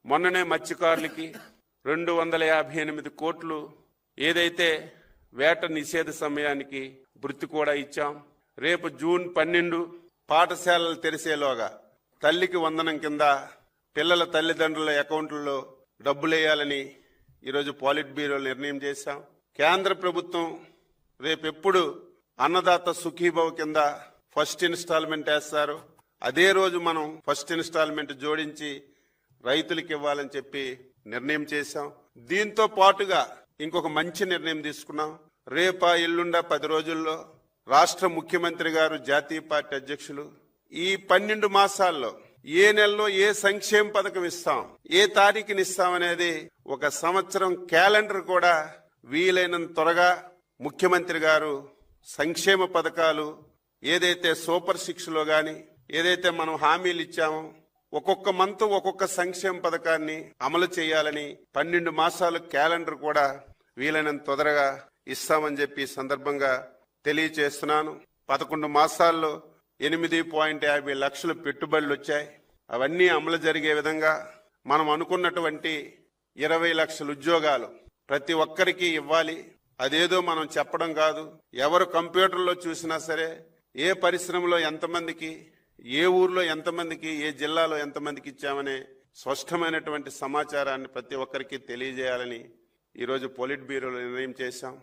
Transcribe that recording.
మొన్ననే మత్స్యకారులకి 258 కోట్లు ఏదైతే వేట నిషేధ సమయానికి భృతి కూడా ఇచ్చాం. రేపు జూన్ 12 పాఠశాలలు తెరిసేలోగా తల్లికి వందనం కింద పిల్లల తల్లిదండ్రుల అకౌంట్లలో డబ్బులేయాలని ఈరోజు పాలిట్ బ్యూరో నిర్ణయం చేశాం. కేంద్ర ప్రభుత్వం రేపెప్పుడు అన్నదాత సుఖీభవ కింద ఫస్ట్ ఇన్స్టాల్మెంట్ వేస్తారు, అదే రోజు మనం ఫస్ట్ ఇన్స్టాల్మెంట్ జోడించి రైతులకు ఇవ్వాలని చెప్పి నిర్ణయం చేశాం. దీంతో పాటుగా ఇంకొక మంచి నిర్ణయం తీసుకున్నాం. రేపా ఎల్లుండా 10 రోజుల్లో రాష్ట్ర ముఖ్యమంత్రి గారు, జాతీయ పార్టీ అధ్యక్షులు ఈ 12 మాసాల్లో ఏ నెలలో ఏ సంక్షేమ పథకం ఇస్తాం, ఏ తారీఖుని ఇస్తాం అనేది ఒక సంవత్సరం క్యాలెండర్ కూడా వీలైనంత త్వరగా ముఖ్యమంత్రి గారు సంక్షేమ పథకాలు ఏదైతే సూపర్ 6లో గాని ఏదైతే మనం హామీలు ఇచ్చామో ఒక్కొక్క మంత్ ఒక్కొక్క సంక్షేమ పథకాన్ని అమలు చేయాలని 12 మాసాల క్యాలెండర్ కూడా వీలైనంత తొందరగా ఇస్తామని చెప్పి సందర్భంగా తెలియచేస్తున్నాను. 11 మాసాల్లో 8.50 లక్షల పెట్టుబడులు వచ్చాయి. అవన్నీ అమలు జరిగే విధంగా మనం అనుకున్నటువంటి 20 లక్షల ఉద్యోగాలు ప్రతి ఒక్కరికి ఇవ్వాలి. అదేదో మనం చెప్పడం కాదు, ఎవరు కంప్యూటర్లో చూసినా సరే ఏ పరిశ్రమలో ఎంతమందికి, ఏ ఊర్లో ఎంతమందికి, ఏ జిల్లాలో ఎంతమందికి ఇచ్చామనే స్పష్టమైనటువంటి సమాచారాన్ని ప్రతి ఒక్కరికి తెలియజేయాలని ఈరోజు పొలిట్ బ్యూరోలో నిర్ణయం చేశాం.